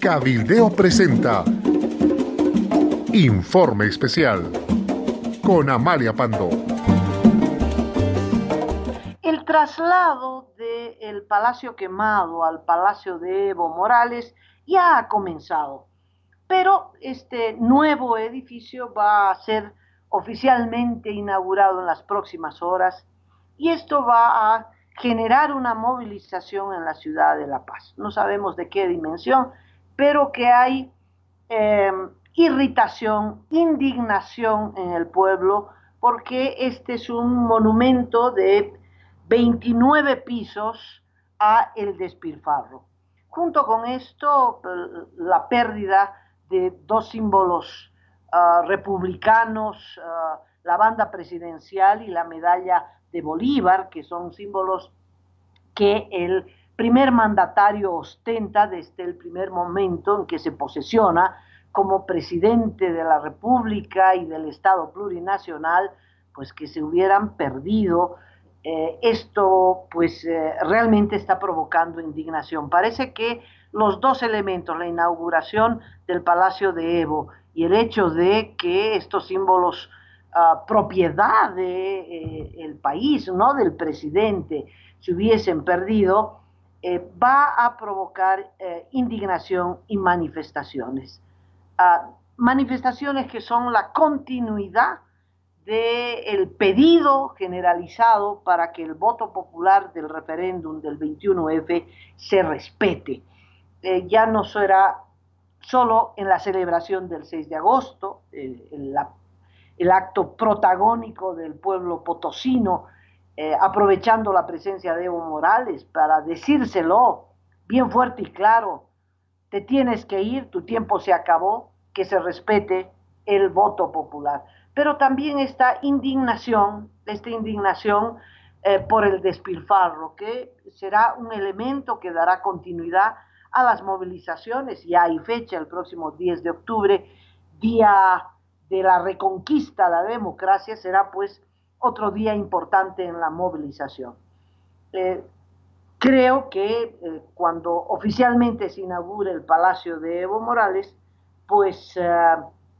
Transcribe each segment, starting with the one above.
Cabildeo presenta Informe Especial con Amalia Pando. El traslado del Palacio Quemado al Palacio de Evo Morales ya ha comenzado, pero este nuevo edificio va a ser oficialmente inaugurado en las próximas horas y esto va a generar una movilización en la ciudad de La Paz. No sabemos de qué dimensión, pero que hay irritación, indignación en el pueblo, porque este es un monumento de 29 pisos a el despilfarro. Junto con esto, la pérdida de dos símbolos republicanos, la banda presidencial y la medalla de Bolívar, que son símbolos que el primer mandatario ostenta desde el primer momento en que se posesiona como presidente de la República y del Estado plurinacional, pues que se hubieran perdido. Esto pues realmente está provocando indignación. Parece que los dos elementos, la inauguración del Palacio de Evo y el hecho de que estos símbolos propiedad del país, no del presidente, se hubiesen perdido, va a provocar indignación y manifestaciones. Manifestaciones que son la continuidad del pedido generalizado para que el voto popular del referéndum del 21F se respete. Ya no será solo en la celebración del 6 de agosto, el acto protagónico del pueblo potosino, aprovechando la presencia de Evo Morales para decírselo bien fuerte y claro: te tienes que ir, tu tiempo se acabó, que se respete el voto popular. Pero también esta indignación por el despilfarro, que será un elemento que dará continuidad a las movilizaciones. Ya hay fecha, el próximo 10 de octubre, día de la reconquista de la democracia, será pues otro día importante en la movilización. Creo que cuando oficialmente se inaugure el Palacio de Evo Morales, pues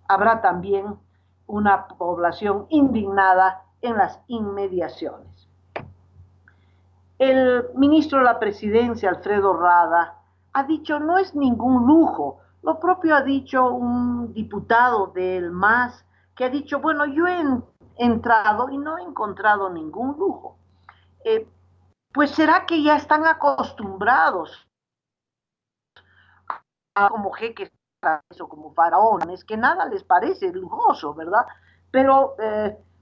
habrá también una población indignada en las inmediaciones. El ministro de la Presidencia, Alfredo Rada, ha dicho no es ningún lujo. Lo propio ha dicho un diputado del MAS, que ha dicho, bueno, yo he entrado y no he encontrado ningún lujo. Pues será que ya están acostumbrados a como jeques o como faraones, que nada les parece lujoso, ¿verdad? Pero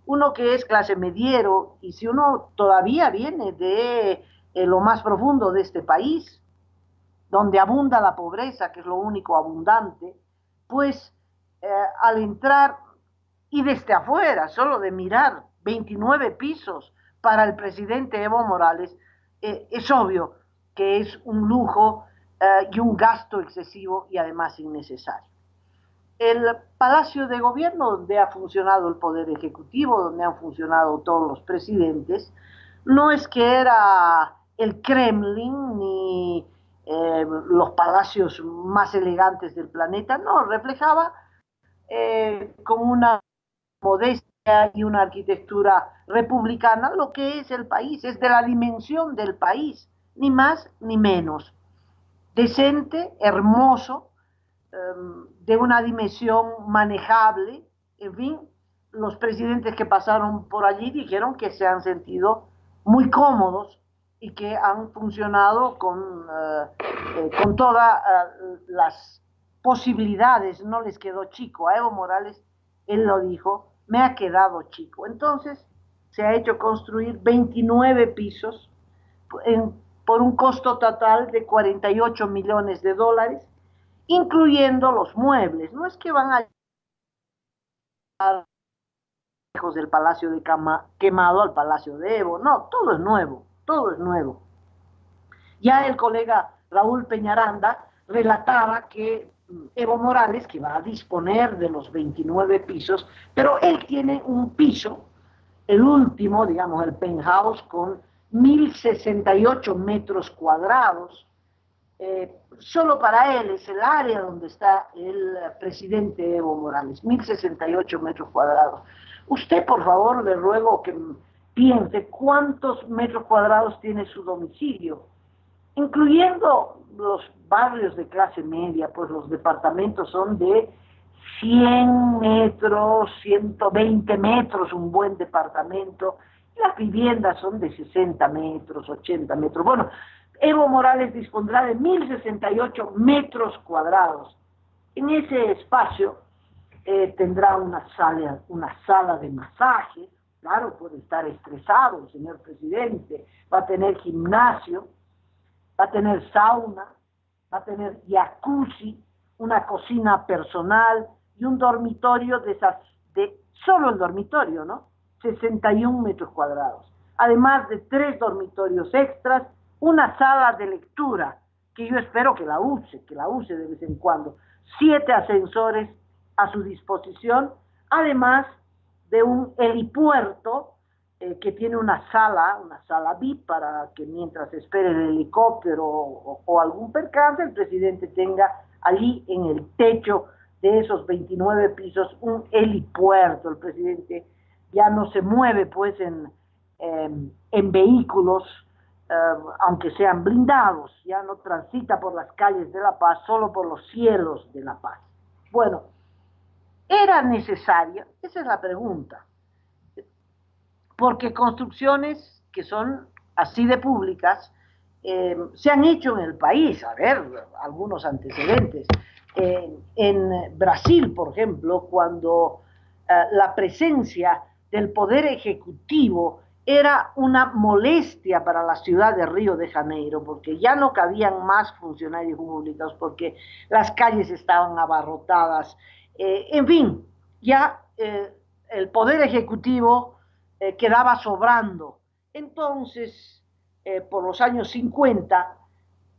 uno que es clase mediero, y si uno todavía viene de lo más profundo de este país, donde abunda la pobreza, que es lo único abundante, pues al entrar y desde afuera, solo de mirar 29 pisos para el presidente Evo Morales, es obvio que es un lujo y un gasto excesivo y además innecesario. El Palacio de Gobierno, donde ha funcionado el Poder Ejecutivo, donde han funcionado todos los presidentes, no es que era el Kremlin ni los palacios más elegantes del planeta, no, reflejaba con una modestia y una arquitectura republicana lo que es el país, es de la dimensión del país, ni más ni menos. Decente, hermoso, de una dimensión manejable, en fin, los presidentes que pasaron por allí dijeron que se han sentido muy cómodos y que han funcionado con todas las posibilidades, no les quedó chico. A Evo Morales, él lo dijo, me ha quedado chico. Entonces se ha hecho construir 29 pisos por un costo total de 48 millones de dólares, incluyendo los muebles. No es que van a lejos del Palacio de Quemado al Palacio de Evo, no, todo es nuevo, todo es nuevo. Ya el colega Raúl Peñaranda relataba que Evo Morales, que va a disponer de los 29 pisos, pero él tiene un piso, el último, digamos, el penthouse, con 1068 metros cuadrados, Solo para él es el área donde está el presidente Evo Morales, 1068 metros cuadrados. Usted, por favor, le ruego que piense cuántos metros cuadrados tiene su domicilio, incluyendo los barrios de clase media, pues los departamentos son de 100 metros, 120 metros, un buen departamento, y las viviendas son de 60 metros, 80 metros. Bueno, Evo Morales dispondrá de 1068 metros cuadrados. En ese espacio tendrá una sala de masaje, claro, puede estar estresado el señor presidente, va a tener gimnasio, va a tener sauna, va a tener jacuzzi, una cocina personal y un dormitorio de solo el dormitorio, ¿no? 61 metros cuadrados. Además de 3 dormitorios extras, una sala de lectura, que yo espero que la use de vez en cuando. 7 ascensores a su disposición, además de un helipuerto que tiene una sala VIP para que mientras espere el helicóptero o algún percance, el presidente tenga allí en el techo de esos 29 pisos un helipuerto. El presidente ya no se mueve pues en vehículos, aunque sean blindados, ya no transita por las calles de La Paz, solo por los cielos de La Paz. Bueno, ¿era necesaria? Esa es la pregunta. Porque construcciones que son así de públicas se han hecho en el país. A ver, algunos antecedentes. En Brasil, por ejemplo, cuando la presencia del poder ejecutivo era una molestia para la ciudad de Río de Janeiro, porque ya no cabían más funcionarios públicos, porque las calles estaban abarrotadas, en fin, ya el poder ejecutivo quedaba sobrando. Entonces, por los años 50,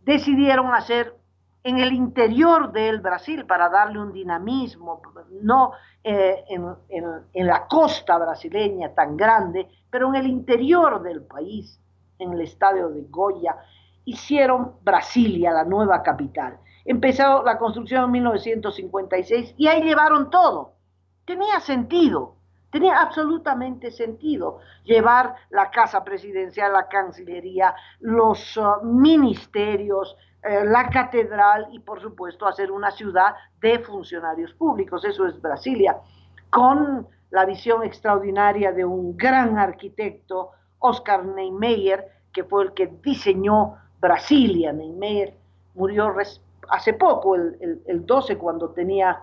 decidieron hacer en el interior del Brasil para darle un dinamismo, no en la costa brasileña tan grande, pero en el interior del país, en el estadio de Goya, hicieron Brasilia la nueva capital. Empezó la construcción en 1956 y ahí llevaron todo. Tenía sentido, tenía absolutamente sentido llevar la casa presidencial, la cancillería, los ministerios, la catedral y por supuesto hacer una ciudad de funcionarios públicos. Eso es Brasilia, con la visión extraordinaria de un gran arquitecto, Oscar Niemeyer, que fue el que diseñó Brasilia. Niemeyer murió hace poco, el 12, cuando tenía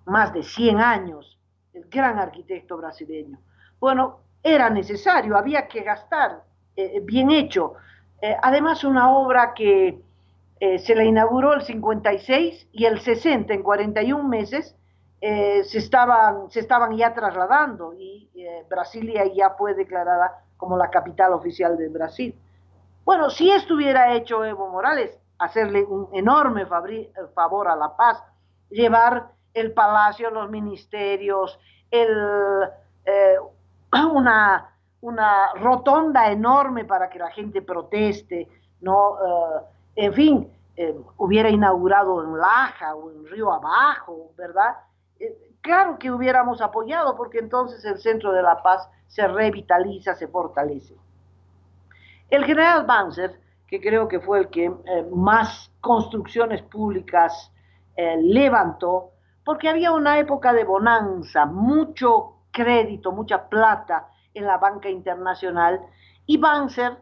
más de 100 años, el gran arquitecto brasileño. Bueno, era necesario, había que gastar, bien hecho. Además, una obra que se la inauguró el 56 y el 60, en 41 meses, se estaban ya trasladando y Brasilia ya fue declarada como la capital oficial de Brasil. Bueno, si esto hubiera hecho Evo Morales, hacerle un enorme favor a La Paz, llevar el palacio, los ministerios, eh, una rotonda enorme para que la gente proteste, ¿no? En fin, hubiera inaugurado en Laja o en Río Abajo, ¿verdad? Claro que hubiéramos apoyado, porque entonces el centro de La Paz se revitaliza, se fortalece. El general Banzer, que creo que fue el que más construcciones públicas levantó, porque había una época de bonanza, mucho crédito, mucha plata en la banca internacional, y Banzer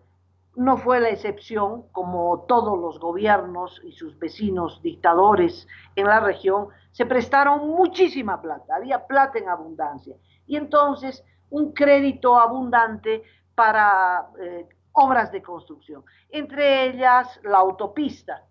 no fue la excepción, como todos los gobiernos y sus vecinos dictadores en la región, se prestaron muchísima plata, había plata en abundancia, y entonces un crédito abundante para obras de construcción, entre ellas la autopista,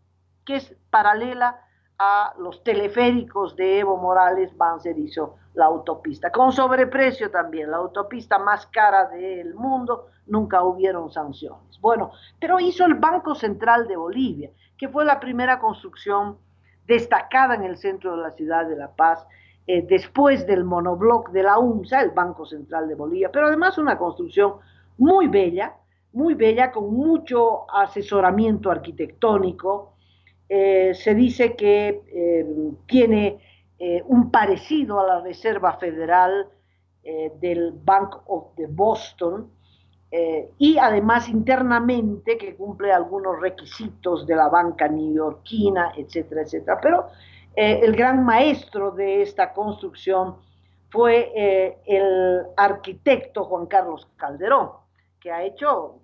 que es paralela a los teleféricos de Evo Morales. Banzer hizo la autopista, con sobreprecio también, la autopista más cara del mundo, nunca hubieron sanciones. Bueno, pero hizo el Banco Central de Bolivia, que fue la primera construcción destacada en el centro de la ciudad de La Paz, después del monobloc de la UNSA, el Banco Central de Bolivia, pero además una construcción muy bella, con mucho asesoramiento arquitectónico, Se dice que tiene un parecido a la Reserva Federal del Bank of the Boston, y además internamente que cumple algunos requisitos de la banca neoyorquina, etcétera, etcétera. Pero el gran maestro de esta construcción fue el arquitecto Juan Carlos Calderón, que ha hecho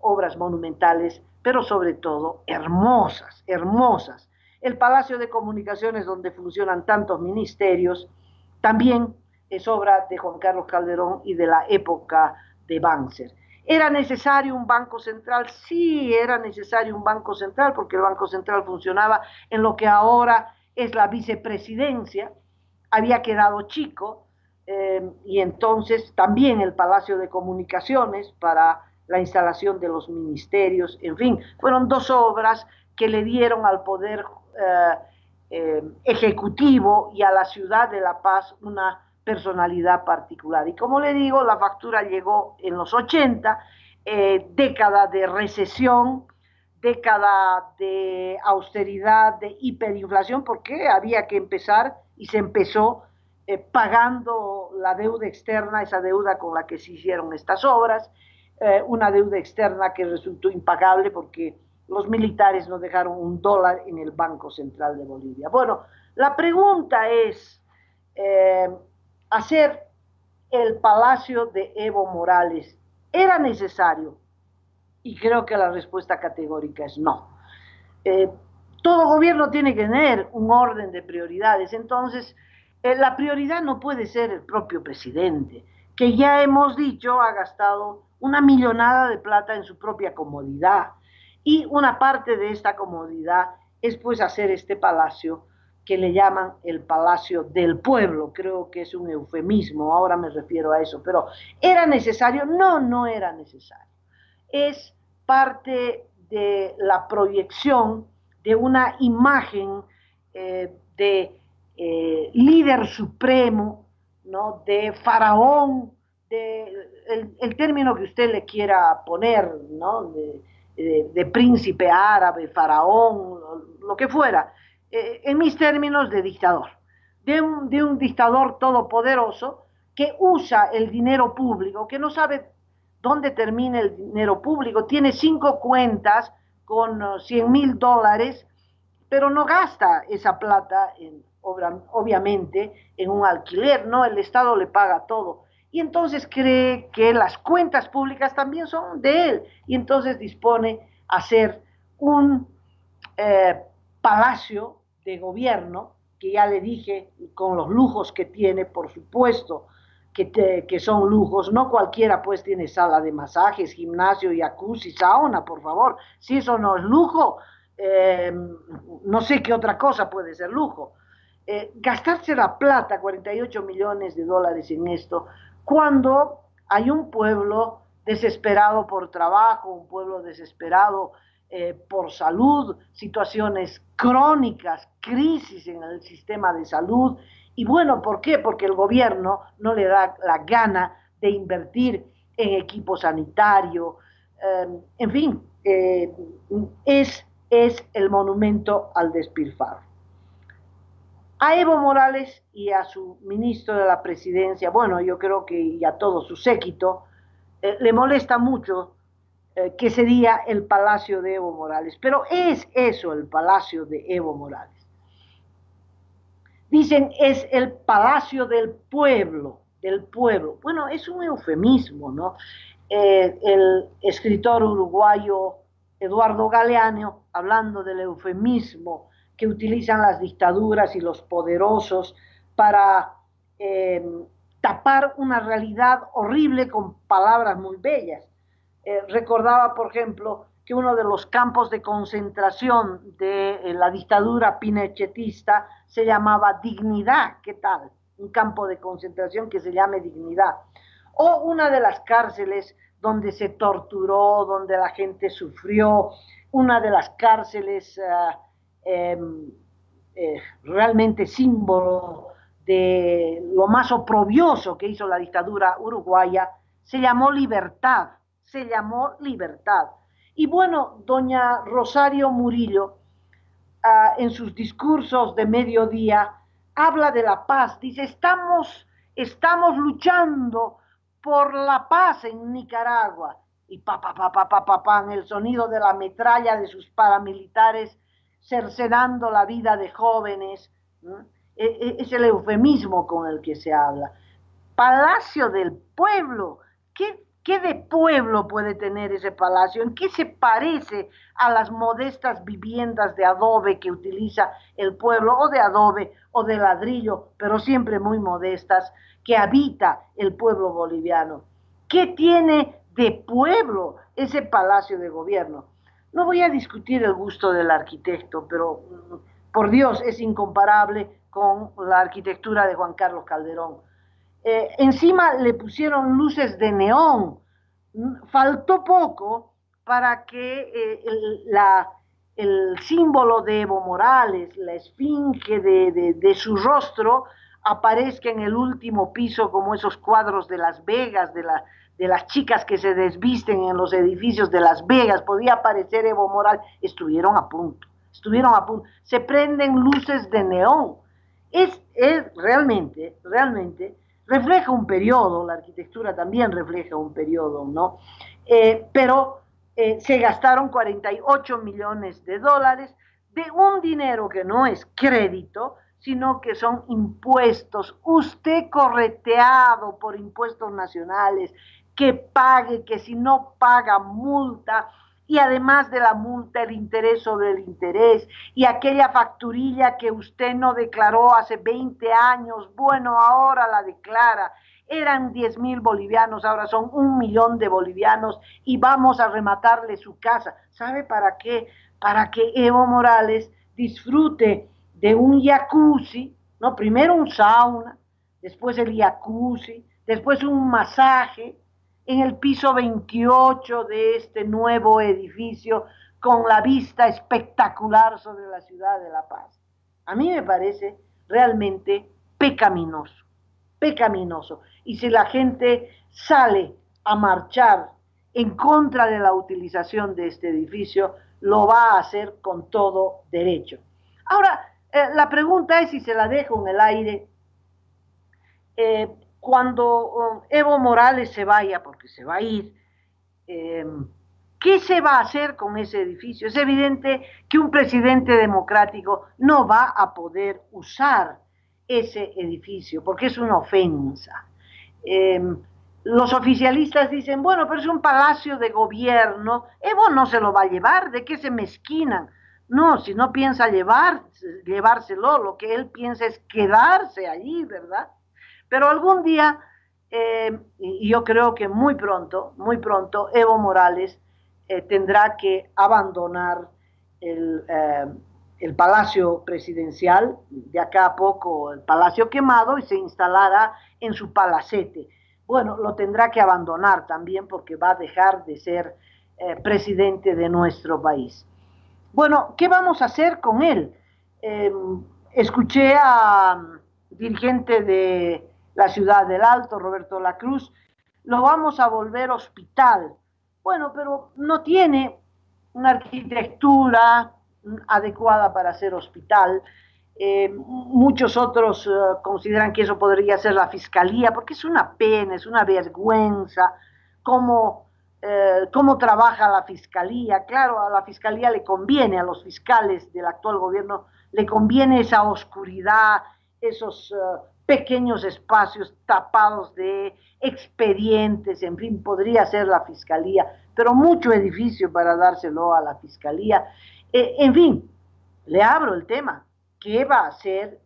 obras monumentales, pero sobre todo hermosas, hermosas. El Palacio de Comunicaciones, donde funcionan tantos ministerios, también es obra de Juan Carlos Calderón y de la época de Banzer. ¿Era necesario un banco central? Sí, era necesario un banco central, porque el Banco Central funcionaba en lo que ahora es la vicepresidencia, había quedado chico, y entonces también el Palacio de Comunicaciones para la instalación de los ministerios, en fin, fueron dos obras que le dieron al poder ejecutivo y a la ciudad de La Paz una personalidad particular. Y como le digo, la factura llegó en los 80, década de recesión, década de austeridad, de hiperinflación, porque había que empezar y se empezó pagando la deuda externa, esa deuda con la que se hicieron estas obras, una deuda externa que resultó impagable porque los militares no dejaron un dólar en el Banco Central de Bolivia. Bueno, la pregunta es, hacer el palacio de Evo Morales, ¿era necesario? Y creo que la respuesta categórica es no. Eh, Todo gobierno tiene que tener un orden de prioridades, entonces la prioridad no puede ser el propio presidente, que ya hemos dicho ha gastado una millonada de plata en su propia comodidad, y una parte de esta comodidad es pues hacer este palacio que le llaman el Palacio del Pueblo. Creo que es un eufemismo, ahora me refiero a eso, pero ¿era necesario? No, no era necesario. Es parte de la proyección de una imagen de líder supremo, ¿no? De faraón, el término que usted le quiera poner, ¿no? De príncipe árabe, faraón, lo que fuera, en mis términos de dictador, de un dictador todopoderoso que usa el dinero público, que no sabe dónde termina el dinero público, tiene 5 cuentas con $100,000, pero no gasta esa plata obviamente en un alquiler, ¿no? El Estado le paga todo. Y entonces cree que las cuentas públicas también son de él. Y entonces dispone a hacer un palacio de gobierno, que ya le dije, con los lujos que tiene, por supuesto, que son lujos. No cualquiera pues tiene sala de masajes, gimnasio, jacuzzi, sauna, por favor. Si eso no es lujo, no sé qué otra cosa puede ser lujo. Gastarse la plata, $48 millones en esto, cuando hay un pueblo desesperado por trabajo, un pueblo desesperado por salud, situaciones crónicas, crisis en el sistema de salud. Y bueno, ¿por qué? Porque el gobierno no le da la gana de invertir en equipo sanitario. En fin, es el monumento al despilfarro. A Evo Morales y a su ministro de la presidencia, bueno, yo creo que y a todo su séquito, le molesta mucho que sería el palacio de Evo Morales. Pero es eso el palacio de Evo Morales. Dicen es el palacio del pueblo, del pueblo. Bueno, es un eufemismo, ¿no? El escritor uruguayo Eduardo Galeano, hablando del eufemismo que utilizan las dictaduras y los poderosos para tapar una realidad horrible con palabras muy bellas. Recordaba, por ejemplo, que uno de los campos de concentración de la dictadura pinochetista se llamaba Dignidad. ¿Qué tal? Un campo de concentración que se llame Dignidad. O una de las cárceles donde se torturó, donde la gente sufrió, una de las cárceles realmente símbolo de lo más oprobioso que hizo la dictadura uruguaya, se llamó Libertad, se llamó Libertad. Y bueno, doña Rosario Murillo en sus discursos de mediodía, habla de la paz, dice, estamos luchando por la paz en Nicaragua. Y en el sonido de la metralla de sus paramilitares cercenando la vida de jóvenes. Es el eufemismo con el que se habla. Palacio del Pueblo. ¿Qué de pueblo puede tener ese palacio? ¿En qué se parece a las modestas viviendas de adobe que utiliza el pueblo, o de adobe o de ladrillo, pero siempre muy modestas, que habita el pueblo boliviano? ¿Qué tiene de pueblo ese palacio de gobierno? No voy a discutir el gusto del arquitecto, pero por Dios es incomparable con la arquitectura de Juan Carlos Calderón. Encima le pusieron luces de neón. Faltó poco para que el símbolo de Evo Morales, la esfinge de su rostro, aparezca en el último piso, como esos cuadros de Las Vegas, de las chicas que se desvisten en los edificios de Las Vegas. Podía aparecer Evo Morales. Estuvieron a punto. Se prenden luces de neón. Es realmente refleja un periodo. La arquitectura también refleja un periodo, ¿no? Pero se gastaron 48 millones de dólares de un dinero que no es crédito, sino que son impuestos. Usted correteado por impuestos nacionales, que pague, que si no paga multa, y además de la multa el interés sobre el interés, y aquella facturilla que usted no declaró hace 20 años, bueno, ahora la declara. Eran 10.000 bolivianos, ahora son 1.000.000 de bolivianos, y vamos a rematarle su casa. ¿Sabe para qué? Para que Evo Morales disfrute de un jacuzzi, ¿no? Primero un sauna, después el jacuzzi, después un masaje en el piso 28 de este nuevo edificio, con la vista espectacular sobre la ciudad de La Paz. A mí me parece realmente pecaminoso, pecaminoso. Y si la gente sale a marchar en contra de la utilización de este edificio, lo va a hacer con todo derecho. Ahora, la pregunta es, si se la dejo en el aire, cuando Evo Morales se vaya, porque se va a ir, ¿qué se va a hacer con ese edificio? Es evidente que un presidente democrático no va a poder usar ese edificio, porque es una ofensa. Los oficialistas dicen, bueno, pero es un palacio de gobierno, Evo no se lo va a llevar, ¿de qué se mezquinan? No, si no piensa llevárselo, lo que él piensa es quedarse allí, ¿verdad? Pero algún día, y yo creo que muy pronto, Evo Morales tendrá que abandonar el Palacio Presidencial, de acá a poco el Palacio Quemado, y se instalará en su palacete. Bueno, lo tendrá que abandonar también, porque va a dejar de ser presidente de nuestro país. Bueno, ¿qué vamos a hacer con él? Escuché a dirigente de la Ciudad del Alto, Roberto Lacruz, lo vamos a volver hospital. Bueno, pero no tiene una arquitectura adecuada para ser hospital. Muchos otros consideran que eso podría ser la fiscalía, porque es una pena, es una vergüenza cómo trabaja la fiscalía. Claro, a la fiscalía le conviene, a los fiscales del actual gobierno le conviene esa oscuridad, esos pequeños espacios tapados de expedientes, en fin, podría ser la fiscalía, pero mucho edificio para dárselo a la fiscalía. En fin, le abro el tema. ¿Qué va a hacer?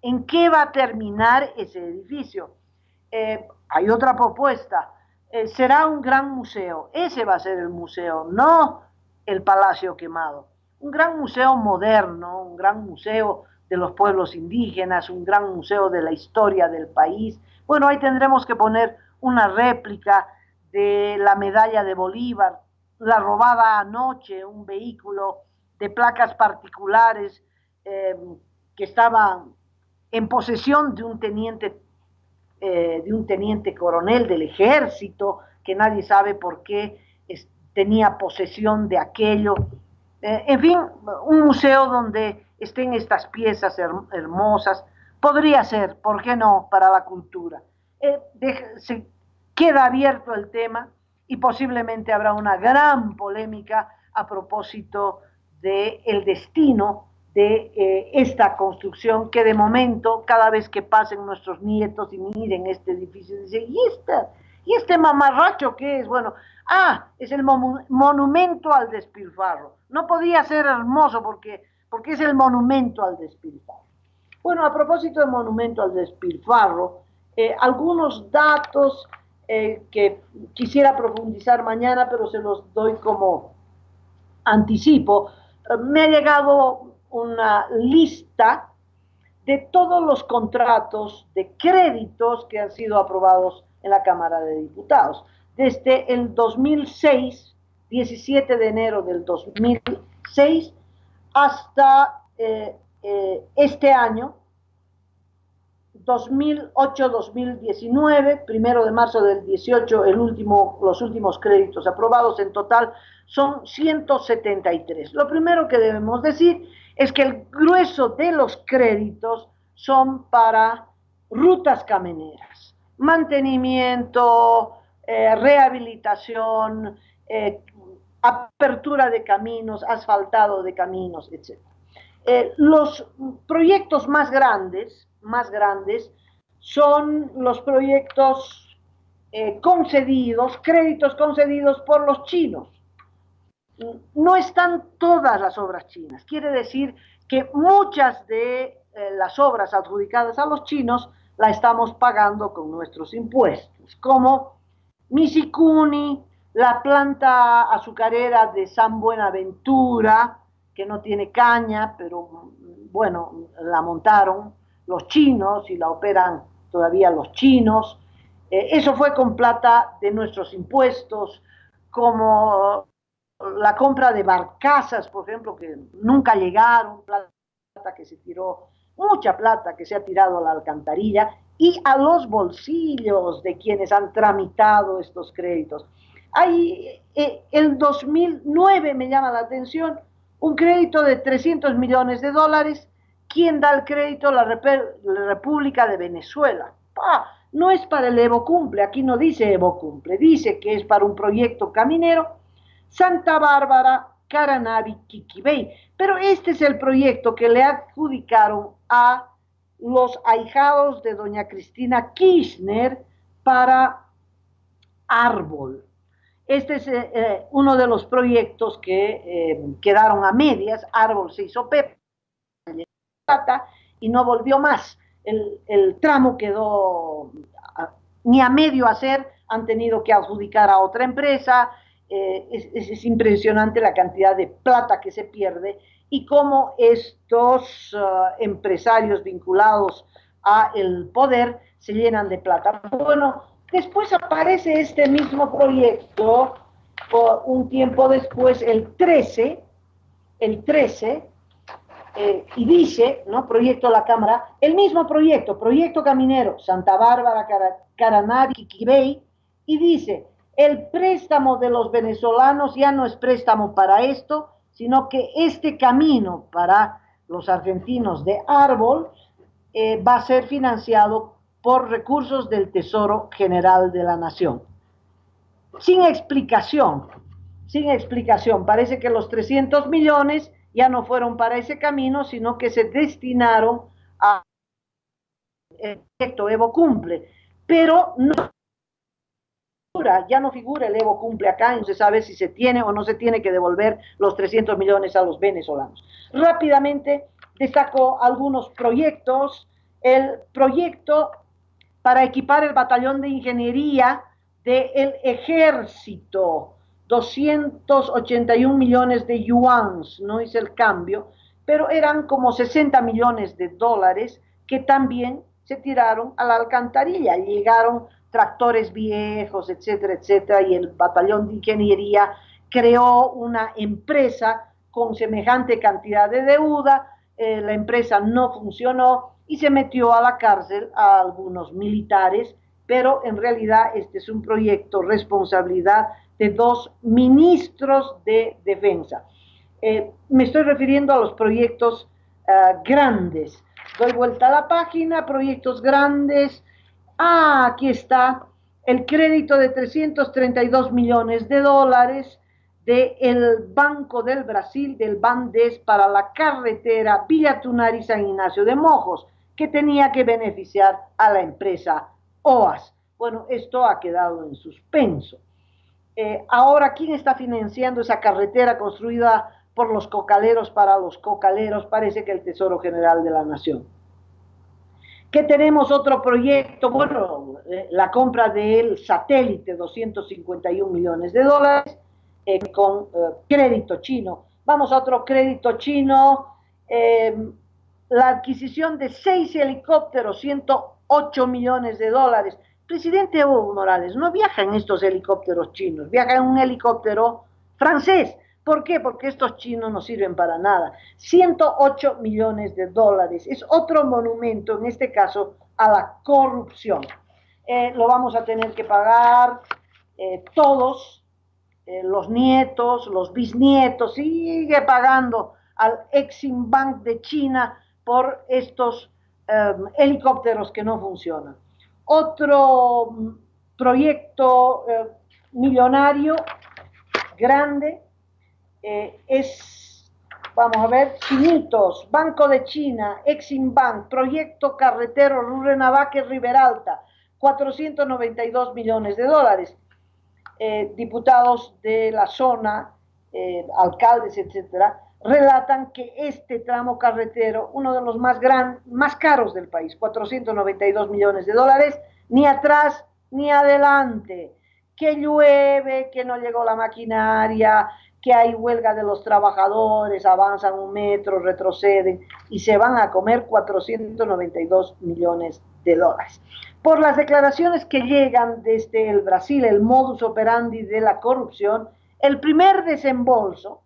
¿En qué va a terminar ese edificio? Hay otra propuesta. Será un gran museo. Ese va a ser el museo, no el Palacio Quemado. Un gran museo moderno, un gran museo de los pueblos indígenas, un gran museo de la historia del país. Bueno, ahí tendremos que poner una réplica de la medalla de Bolívar, la robada anoche, un vehículo de placas particulares que estaba en posesión de un teniente coronel del ejército, que nadie sabe por qué tenía posesión de aquello. En fin, un museo donde estén estas piezas hermosas, podría ser, ¿por qué no?, para la cultura. Se queda abierto el tema y posiblemente habrá una gran polémica a propósito del destino de esta construcción que de momento, cada vez que pasen nuestros nietos y miren este edificio, dicen, ¿y este mamarracho qué es? Bueno, es el monumento al despilfarro. No podía ser hermoso porque es el monumento al despilfarro. Bueno, a propósito del monumento al despilfarro, algunos datos que quisiera profundizar mañana, pero se los doy como anticipo. Me ha llegado una lista de todos los contratos de créditos que han sido aprobados en la Cámara de Diputados. Desde el 2006, 17 de enero del 2006, hasta este año, 2008-2019, 1 de marzo del 18, los últimos créditos aprobados en total son 173. Lo primero que debemos decir es que el grueso de los créditos son para rutas camineras, mantenimiento, rehabilitación, apertura de caminos, asfaltado de caminos, etc. Los proyectos más grandes son los proyectos concedidos, créditos concedidos por los chinos. No están todas las obras chinas, quiere decir que muchas de las obras adjudicadas a los chinos la estamos pagando con nuestros impuestos, como Misikuni, la planta azucarera de San Buenaventura, que no tiene caña, pero bueno, la montaron los chinos y la operan todavía los chinos. Eso fue con plata de nuestros impuestos, como la compra de barcazas, por ejemplo, que nunca llegaron, plata que se tiró, mucha plata que se ha tirado a la alcantarilla y a los bolsillos de quienes han tramitado estos créditos. El 2009 me llama la atención, un crédito de $300 millones. ¿Quién da el crédito? La República de Venezuela. No es para el Evo Cumple, aquí no dice Evo Cumple, dice que es para un proyecto caminero, Santa Bárbara, Caranavi, Quiquibey. Pero este es el proyecto que le adjudicaron a los ahijados de doña Cristina Kirchner para Árbol. Este es uno de los proyectos que quedaron a medias. Árbol se hizo plata y no volvió más. El tramo quedó ni a medio hacer, han tenido que adjudicar a otra empresa. Es impresionante la cantidad de plata que se pierde y cómo estos empresarios vinculados al poder se llenan de plata. Bueno, después aparece este mismo proyecto, un tiempo después, el 13, y dice, ¿no? Proyecto de la Cámara, el mismo proyecto caminero, Santa Bárbara, Caranavi, Quiquibey, y dice, el préstamo de los venezolanos ya no es préstamo para esto, sino que este camino para los argentinos de Árbol va a ser financiado por recursos del Tesoro General de la Nación. Sin explicación. Parece que los 300 millones ya no fueron para ese camino, sino que se destinaron a el proyecto Evo Cumple. Pero ya no figura el Evo Cumple acá, y no se sabe si se tiene o no se tiene que devolver los 300 millones a los venezolanos. Rápidamente destaco algunos proyectos. El proyecto para equipar el batallón de ingeniería del ejército, 281 millones de yuans, no hice el cambio, pero eran como 60 millones de dólares que también se tiraron a la alcantarilla. Llegaron tractores viejos, etcétera, etcétera, y el batallón de ingeniería creó una empresa con semejante cantidad de deuda. La empresa no funcionó y se metió a la cárcel a algunos militares, pero en realidad este es un proyecto responsabilidad de 2 ministros de defensa. Me estoy refiriendo a los proyectos grandes. Doy vuelta a la página, proyectos grandes. Aquí está el crédito de 332 millones de dólares del Banco del Brasil, del Bandes, para la carretera Villa Tunari-San Ignacio de Mojos, que tenía que beneficiar a la empresa OAS. Bueno, esto ha quedado en suspenso. Ahora, ¿quién está financiando esa carretera construida por los cocaleros para los cocaleros? Parece que el Tesoro General de la Nación. ¿Qué tenemos? Otro proyecto, bueno, la compra del satélite, 251 millones de dólares, con crédito chino. Vamos a otro crédito chino, la adquisición de 6 helicópteros, 108 millones de dólares. Presidente Evo Morales no viaja en estos helicópteros chinos, viaja en un helicóptero francés. ¿Por qué? Porque estos chinos no sirven para nada. 108 millones de dólares. Es otro monumento, en este caso, a la corrupción. Lo vamos a tener que pagar todos, los nietos, los bisnietos, sigue pagando al Exim Bank de China por estos helicópteros que no funcionan. Otro proyecto millonario, grande, vamos a ver, Chinitos, Banco de China, Exim Bank, Proyecto Carretero Rurrenabaque-Riberalta, 492 millones de dólares. Diputados de la zona, alcaldes, etcétera, relatan que este tramo carretero, uno de los más caros del país, 492 millones de dólares, ni atrás ni adelante, que llueve, que no llegó la maquinaria, que hay huelga de los trabajadores, avanzan un metro, retroceden y se van a comer 492 millones de dólares. Por las declaraciones que llegan desde el Brasil, el modus operandi de la corrupción, el primer desembolso,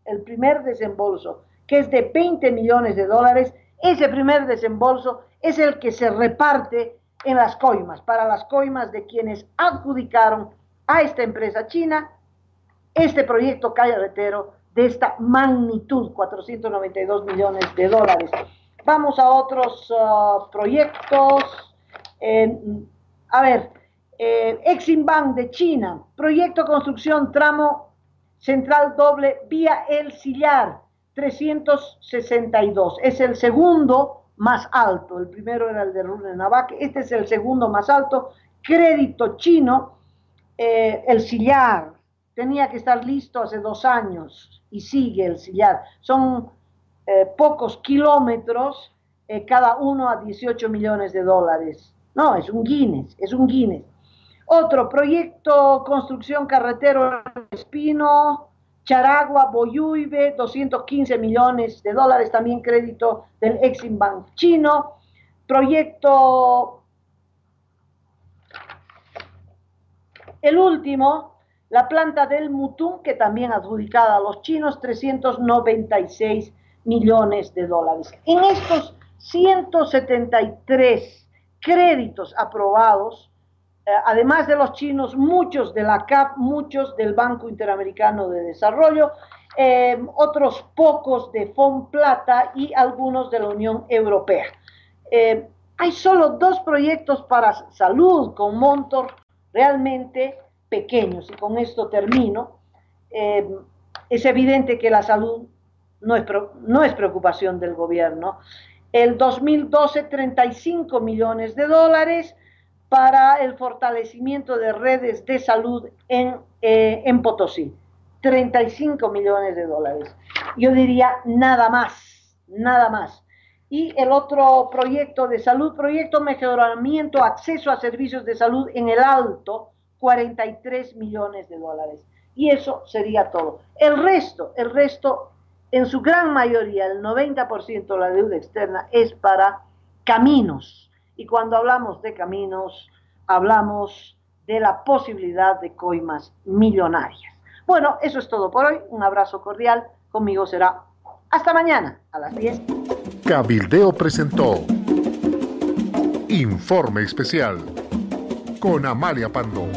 que es de 20 millones de dólares, ese primer desembolso es el que se reparte en las coimas, para las coimas de quienes adjudicaron a esta empresa china este proyecto carretero de esta magnitud, 492 millones de dólares. Vamos a otros proyectos. Exim Bank de China, proyecto construcción tramo central doble vía El Sillar, 362. Es el segundo más alto. El primero era el de Rurrenabaque, este es el segundo más alto. Crédito chino, El Sillar. Tenía que estar listo hace 2 años y sigue El Sillar. Son pocos kilómetros, cada uno a 18 millones de dólares. No, es un Guinness, es un Guinness. Otro proyecto, construcción carretero Espino, Charagua, Boyuibe, 215 millones de dólares, también crédito del Exim Bank chino. Proyecto, el último, la planta del Mutum, que también adjudicada a los chinos, 396 millones de dólares. En estos 173 créditos aprobados, además de los chinos, muchos de la CAF, muchos del Banco Interamericano de Desarrollo, otros pocos de Fonplata y algunos de la Unión Europea. Hay solo 2 proyectos para salud con montos realmente pequeños, y con esto termino. Es evidente que la salud no es preocupación del gobierno. El 2012, 35 millones de dólares para el fortalecimiento de redes de salud en Potosí. 35 millones de dólares. Yo diría nada más, nada más. Y el otro proyecto de salud, proyecto mejoramiento, acceso a servicios de salud en el Alto, 43 millones de dólares. Y eso sería todo. El resto, en su gran mayoría, el 90% de la deuda externa es para caminos. Y cuando hablamos de caminos, hablamos de la posibilidad de coimas millonarias. Bueno, eso es todo por hoy. Un abrazo cordial. Conmigo será hasta mañana a las 10. Cabildeo presentó Informe Especial con Amalia Pando.